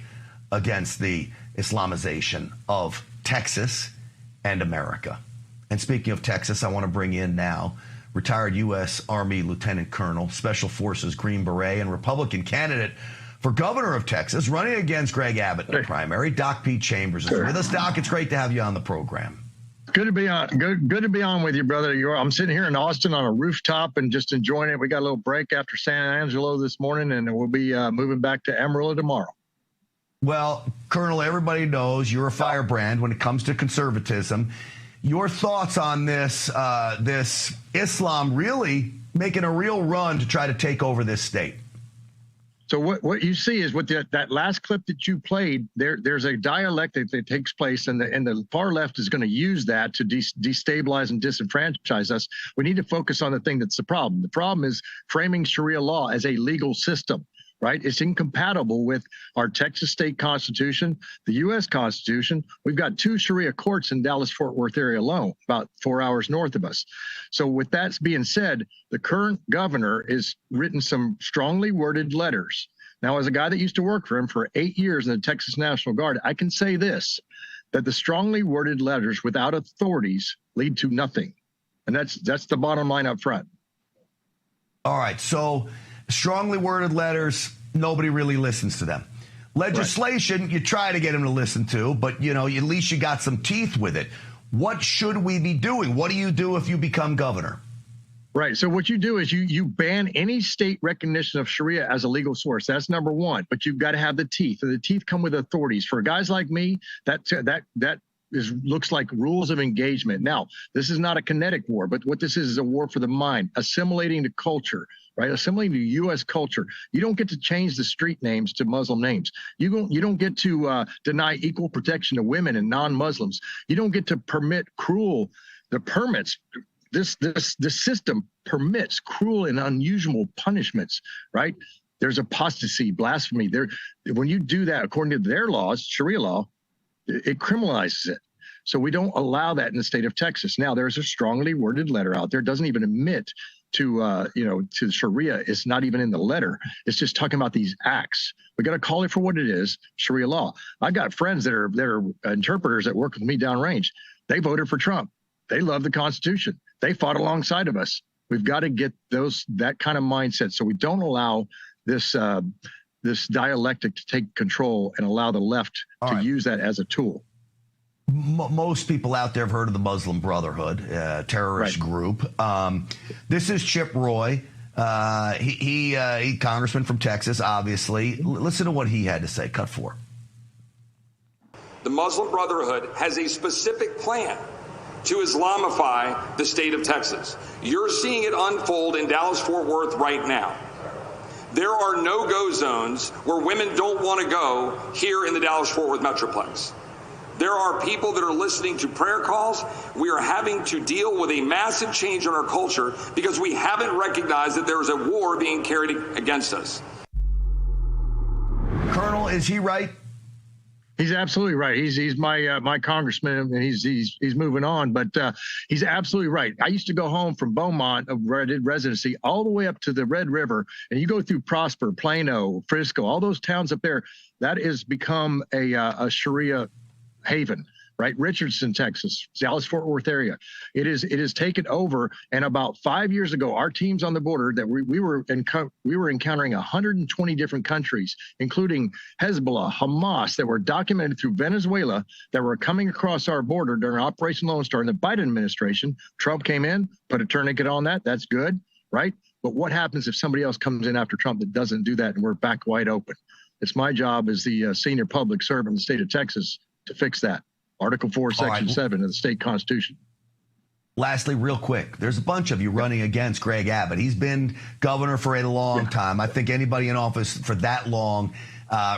against the Islamization of Texas and America. And speaking of Texas, I want to bring in now retired U.S. Army Lieutenant Colonel, Special Forces Green Beret, and Republican candidate for governor of Texas, running against Greg Abbott in the primary. Doc Pete Chambers is with us. Doc, it's great to have you on the program. Good to be on. Good to be on with you, brother. I'm sitting here in Austin on a rooftop and just enjoying it. We got a little break after San Angelo this morning, and we'll be moving back to Amarillo tomorrow. Well, Colonel, everybody knows you're a firebrand when it comes to conservatism. Your thoughts on this Islam really making a real run to try to take over this state? So what you see is with that last clip that you played, there's a dialectic that takes place, and the far left is going to use that to destabilize and disenfranchise us. We need to focus on the thing that's the problem. The problem is framing Sharia law as a legal system. Right? It's incompatible with our Texas state constitution, the U.S. Constitution. We've got 2 Sharia courts in Dallas-Fort Worth area alone, about 4 hours north of us. So with that being said, the current governor has written some strongly worded letters. Now, as a guy that used to work for him for 8 years in the Texas National Guard, I can say this, that the strongly worded letters without authorities lead to nothing. And that's the bottom line up front. All right. So strongly worded letters, nobody really listens to them. Legislation, right, you try to get them to listen to, but, at least you got some teeth with it. What should we be doing? What do you do if you become governor? Right. So what you do is you ban any state recognition of Sharia as a legal source. That's number one. But you've got to have the teeth, and the teeth come with authorities. For guys like me, that looks like rules of engagement. Now, this is not a kinetic war, but what this is a war for the mind, assimilating the culture, right? Assimilating the U.S. culture. You don't get to change the street names to Muslim names. You don't get to deny equal protection to women and non-Muslims. You don't get to permit the permits. This system permits cruel and unusual punishments, right? There's apostasy, blasphemy. When you do that, according to their laws, Sharia law, it criminalizes it. So we don't allow that in the state of Texas. Now, there's a strongly worded letter out there. It doesn't even admit to Sharia. It's not even in the letter. It's just talking about these acts. We got to call it for what it is, Sharia law. I've got friends that are interpreters that work with me downrange. They voted for Trump. They love the Constitution. They fought alongside of us. We've got to get that kind of mindset so we don't allow this dialectic to take control and allow the left to use that as a tool. Most people out there have heard of the Muslim Brotherhood, terrorist group. This is Chip Roy. He congressman from Texas, obviously. Listen to what he had to say. Cut 4. The Muslim Brotherhood has a specific plan to Islamify the state of Texas. You're seeing it unfold in Dallas-Fort Worth right now. There are no-go zones where women don't want to go here in the Dallas-Fort Worth Metroplex. There are people that are listening to prayer calls. We are having to deal with a massive change in our culture because we haven't recognized that there is a war being carried against us. Colonel, is he right? He's absolutely right. He's my congressman, and he's moving on. But he's absolutely right. I used to go home from Beaumont, where I did residency, all the way up to the Red River, and you go through Prosper, Plano, Frisco, all those towns up there. That has become a Sharia haven. Right, Richardson, Texas, Dallas-Fort Worth area. It is taken over. And about 5 years ago, our teams on the border that we were encountering 120 different countries, including Hezbollah, Hamas, that were documented through Venezuela, that were coming across our border during Operation Lone Star in the Biden administration. Trump came in, put a tourniquet on that. That's good, right? But what happens if somebody else comes in after Trump that doesn't do that, and we're back wide open? It's my job as the senior public servant in the state of Texas to fix that. Article 4, Section 7 of the state constitution. Lastly, real quick, there's a bunch of you running against Greg Abbott. He's been governor for a long time. I think anybody in office for that long,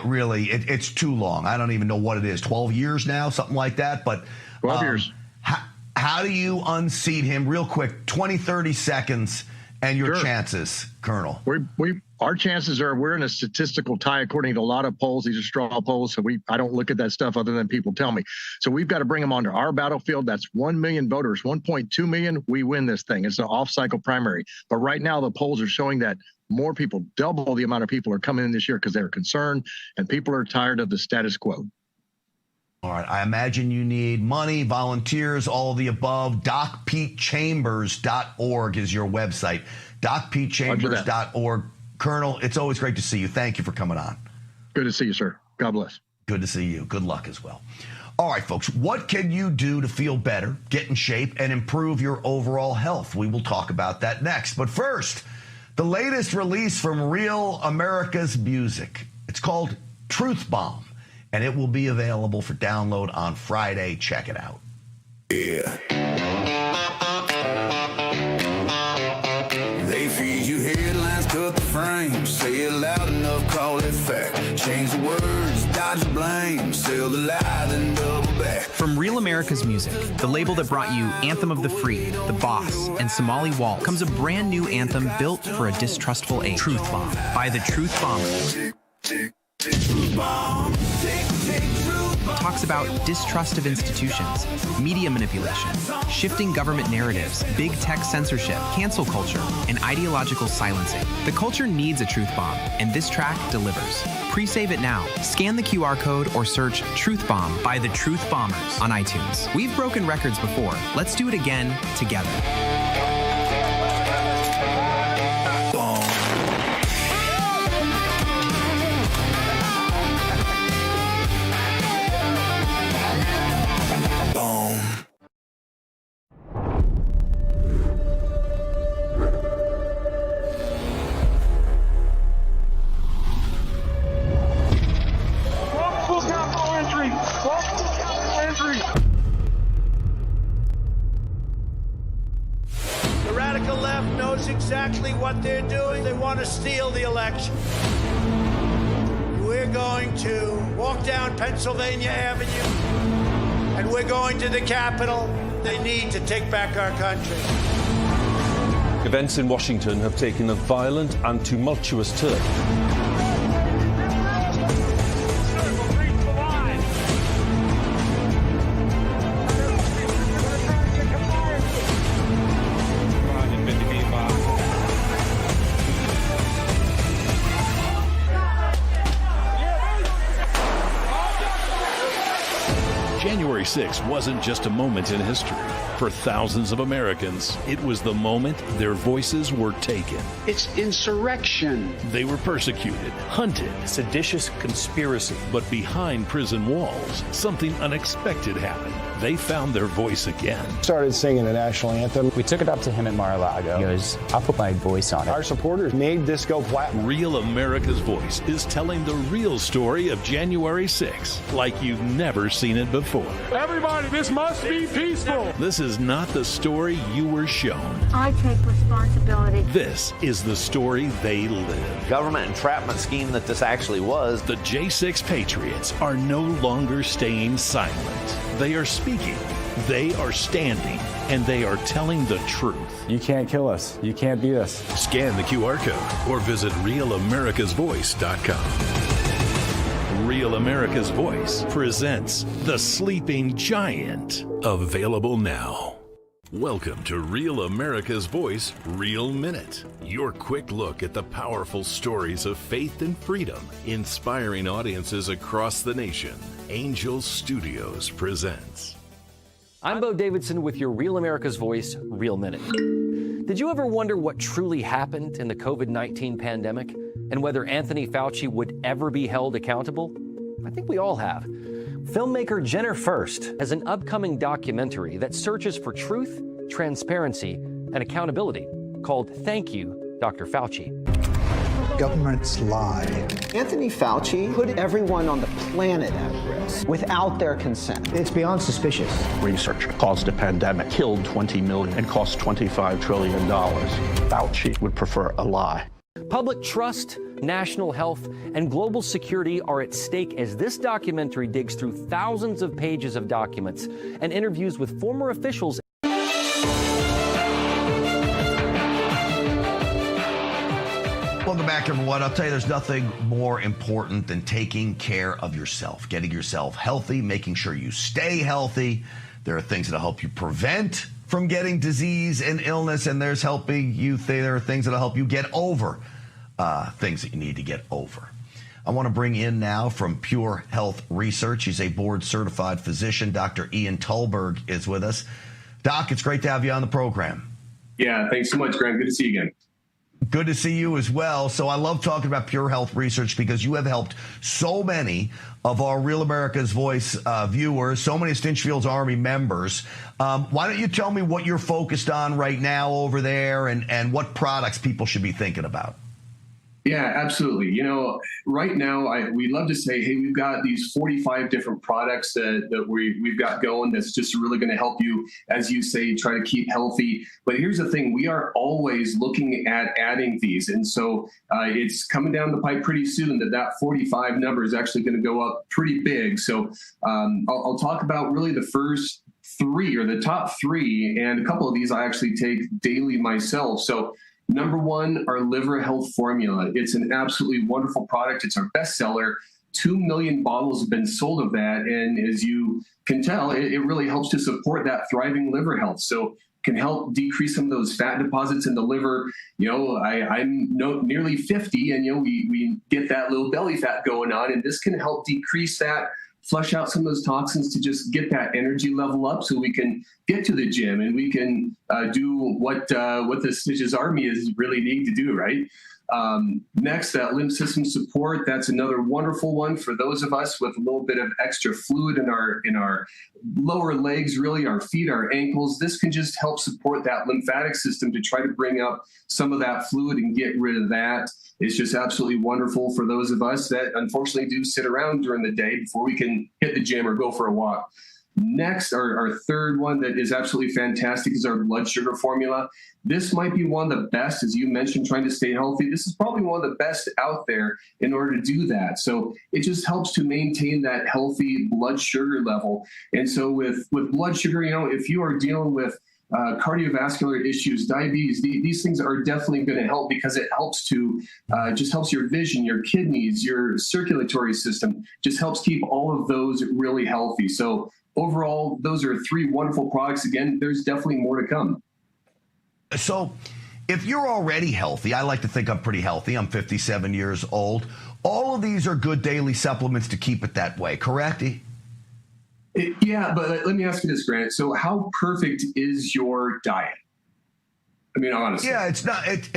really, it's too long. I don't even know what it is, 12 years now, something like that. But 12 years. How do you unseat him real quick, 20, 30 seconds, and your chances, Colonel? Our chances are we're in a statistical tie according to a lot of polls. These are straw polls, so I don't look at that stuff other than people tell me. So we've got to bring them onto our battlefield. That's 1 million voters, 1.2 million. We win this thing. It's an off-cycle primary. But right now the polls are showing that more people, double the amount of people are coming in this year because they're concerned and people are tired of the status quo. All right. I imagine you need money, volunteers, all of the above. DocPeteChambers.org is your website. DocPeteChambers.org. Colonel, it's always great to see you. Thank you for coming on. Good to see you, sir. God bless. Good to see you. Good luck as well. All right, folks, what can you do to feel better, get in shape, and improve your overall health? We will talk about that next. But first, the latest release from Real America's Music. It's called Truth Bomb, and it will be available for download on Friday. Check it out. Yeah. They feed you headlines, cut the frame, say it loud enough, call it fact. Change the words, dodge the blame, sell the lie, then double back. From Real America's Music, the label that brought you Anthem of the Free, The Boss, and Somali Wall, comes a brand new anthem built for a distrustful age. Truth Bomb by the Truth Bombers. Talks about distrust of institutions, media manipulation, shifting government narratives, big tech censorship, cancel culture, and ideological silencing. The culture needs a truth bomb, and this track delivers. Pre-save it now. Scan the QR code or search Truth Bomb by the Truth Bombers on iTunes. We've broken records before. Let's do it again together. Exactly what they're doing. They want to steal the election. We're going to walk down Pennsylvania Avenue, and we're going to the Capitol. They need to take back our country. Events in Washington have taken a violent and tumultuous turn. January 6th wasn't just a moment in history. For thousands of Americans, it was the moment their voices were taken. It's insurrection. They were persecuted, hunted. Seditious conspiracy. But behind prison walls, something unexpected happened. They found their voice again. Started singing the national anthem. We took it up to him at Mar-a-Lago. He goes, I'll put my voice on it. Our supporters made this go platinum. Real America's Voice is telling the real story of January 6th, like you've never seen it before. Everybody, this must be peaceful. This is not the story you were shown. I take responsibility. This is the story they live. Government entrapment scheme that this actually was. The J6 Patriots are no longer staying silent. They are speaking, they are standing, and they are telling the truth. You can't kill us. You can't beat us. Scan the QR code or visit RealAmericasVoice.com. Real America's Voice presents The Sleeping Giant. Available now. Welcome to Real America's Voice Real Minute. Your quick look at the powerful stories of faith and freedom, inspiring audiences across the nation. Angel Studios presents. I'm Bo Davidson with your Real America's Voice Real Minute. Did you ever wonder what truly happened in the COVID-19 pandemic and whether Anthony Fauci would ever be held accountable? I think we all have. Filmmaker Jenner First has an upcoming documentary that searches for truth, transparency, and accountability called Thank You, Dr. Fauci. Governments lie. Anthony Fauci put everyone on the planet at risk without their consent. It's beyond suspicious. Research caused a pandemic, killed 20 million, and cost $25 trillion. Fauci would prefer a lie. Public trust, national health, and global security are at stake as this documentary digs through thousands of pages of documents and interviews with former officials. Welcome back, everyone. I'll tell you, there's nothing more important than taking care of yourself, getting yourself healthy, making sure you stay healthy. There are things that'll help you prevent from getting disease and illness, and there are things that'll help you get over things that you need to get over. I want to bring in now from Pure Health Research. He's a board-certified physician. Dr. Ian Tulberg is with us. Doc, it's great to have you on the program. Yeah, thanks so much, Grant. Good to see you again. Good to see you as well. So I love talking about Pure Health Research because you have helped so many of our Real America's Voice viewers, so many of Stinchfield's Army members. Why don't you tell me what you're focused on right now over there and what products people should be thinking about? Yeah, absolutely. You know, right now, we love to say, hey, we've got these 45 different products that we've got going that's just really going to help you, as you say, try to keep healthy. But here's the thing. We are always looking at adding these. And so it's coming down the pipe pretty soon that 45 number is actually going to go up pretty big. So I'll talk about really the first three or the top three. And a couple of these I actually take daily myself. So number one, our liver health formula. It's an absolutely wonderful product. It's our bestseller. 2 million bottles have been sold of that. And as you can tell, it really helps to support that thriving liver health. So can help decrease some of those fat deposits in the liver. You know, I'm nearly 50 and, you know, we get that little belly fat going on, and this can help decrease that, flush out some of those toxins to just get that energy level up so we can get to the gym and we can do what the Stitches Army is really needing to do, right? Next, that lymph system support. That's another wonderful one for those of us with a little bit of extra fluid in our lower legs, really our feet, our ankles. This can just help support that lymphatic system to try to bring up some of that fluid and get rid of that. It's just absolutely wonderful for those of us that unfortunately do sit around during the day before we can hit the gym or go for a walk. Next, our third one that is absolutely fantastic is our blood sugar formula. This might be one of the best, as you mentioned, trying to stay healthy. This is probably one of the best out there in order to do that. So it just helps to maintain that healthy blood sugar level. And so with blood sugar, you know, if you are dealing with cardiovascular issues, diabetes, these things are definitely going to help because it helps to just helps your vision, your kidneys, your circulatory system, just helps keep all of those really healthy. So overall, those are three wonderful products. Again, there's definitely more to come. So if you're already healthy, I like to think I'm pretty healthy. I'm 57 years old. All of these are good daily supplements to keep it that way, correct? Yeah, but let me ask you this, Grant. So how perfect is your diet? I mean, honestly. Yeah, it's not. It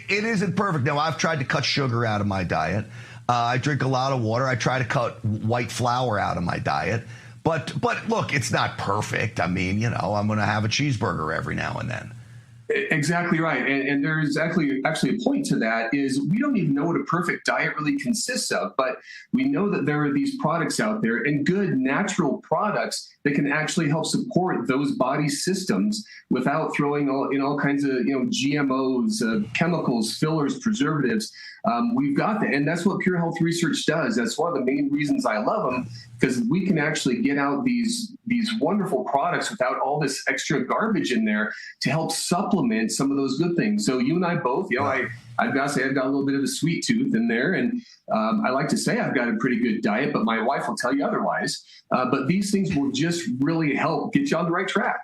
isn't perfect. Now, I've tried to cut sugar out of my diet. I drink a lot of water. I try to cut white flour out of my diet. But look, it's not perfect. I mean, you know, I'm going to have a cheeseburger every now and then. Exactly right. And there's actually a point to that is we don't even know what a perfect diet really consists of, but we know that there are these products out there and good natural products that can actually help support those body systems without throwing all kinds of, you know, GMOs, chemicals, fillers, preservatives. We've got that. And that's what Pure Health Research does. That's one of the main reasons I love them, because we can actually get out these wonderful products without all this extra garbage in there to help supplement some of those good things. So you and I both, I've got to say I've got a little bit of a sweet tooth in there, and I like to say I've got a pretty good diet, but my wife will tell you otherwise. But these things will just really help get you on the right track.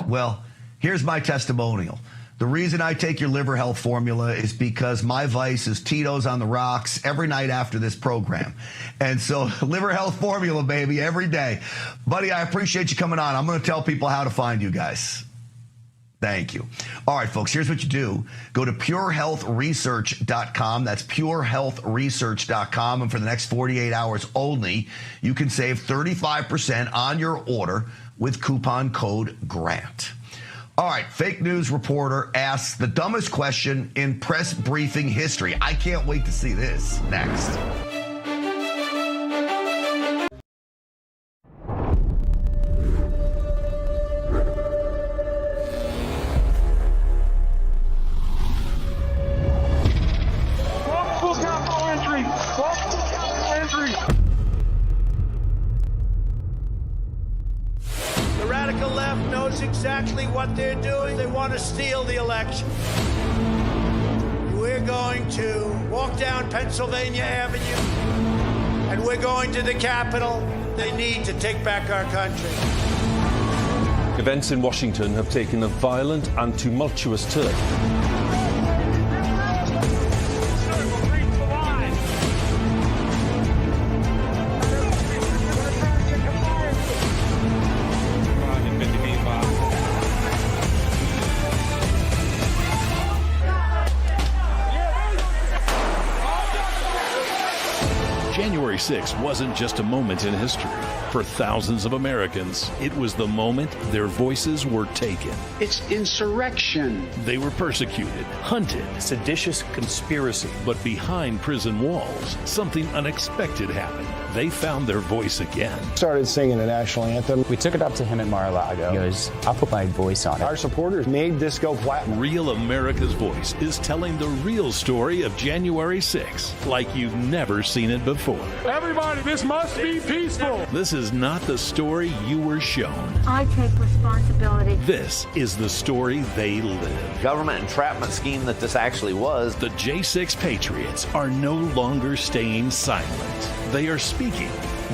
Well, here's my testimonial. The reason I take your liver health formula is because my vice is Tito's on the rocks every night after this program. And so liver health formula, baby, every day. Buddy, I appreciate you coming on. I'm going to tell people how to find you guys. Thank you. All right, folks, here's what you do. Go to purehealthresearch.com. That's purehealthresearch.com. And for the next 48 hours only, you can save 35% on your order with coupon code GRANT. All right, fake news reporter asks the dumbest question in press briefing history. I can't wait to see this next. Exactly what they're doing. They want to steal the election. We're going to walk down Pennsylvania Avenue, and we're going to the Capitol. They need to take back our country. Events in Washington have taken a violent and tumultuous turn. January 6th wasn't just a moment in history. For thousands of Americans, it was the moment their voices were taken. It's insurrection. They were persecuted, hunted. Seditious conspiracy. But behind prison walls, something unexpected happened. They found their voice again. Started singing the national anthem. We took it up to him at Mar-a-Lago. He goes, I'll put my voice on it. Our supporters made this go platinum. Real America's Voice is telling the real story of January 6th like you've never seen it before. Everybody, this must be peaceful. This is not the story you were shown. I take responsibility. This is the story they live. Government entrapment scheme that this actually was. The J6 Patriots are no longer staying silent. They are speaking,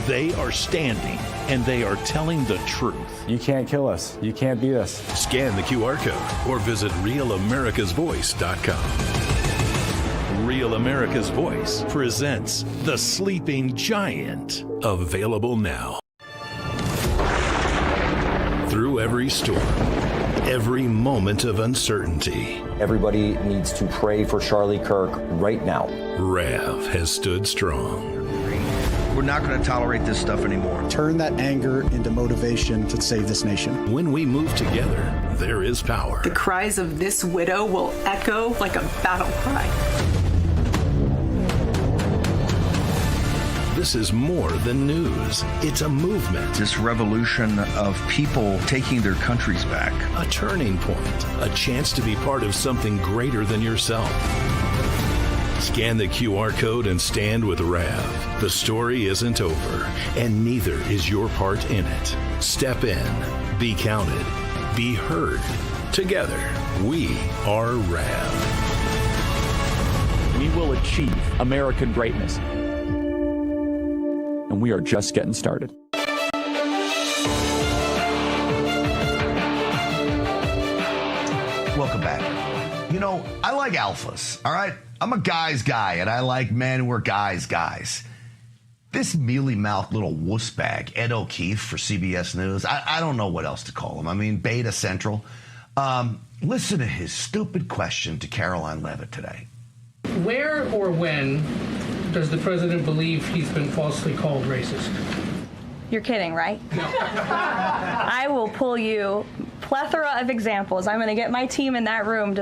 they are standing, and they are telling the truth. You can't kill us. You can't beat us. Scan the QR code or visit RealAmericasVoice.com. Real America's Voice presents The Sleeping Giant. Available now. Through every storm, every moment of uncertainty, everybody needs to pray for Charlie Kirk right now. Rev has stood strong. We're not going to tolerate this stuff anymore. Turn that anger into motivation to save this nation. When we move together, there is power. The cries of this widow will echo like a battle cry. This is more than news. It's a movement. This revolution of people taking their countries back. A turning point. A chance to be part of something greater than yourself. Scan the QR code and stand with Rav. The story isn't over, and neither is your part in it. Step in, be counted, be heard. Together, we are Rav. We will achieve American greatness. And we are just getting started. Welcome back. You know, I like alphas, all right? I'm a guy's guy, and I like men who are guys. This mealy-mouthed little wuss bag, Ed O'Keefe for CBS News, I don't know what else to call him. I mean, Beta Central. Listen to his stupid question to Caroline Leavitt today. Where or when does the president believe he's been falsely called racist? You're kidding, right? No. I will pull you plethora of examples. I'm going to get my team in that room to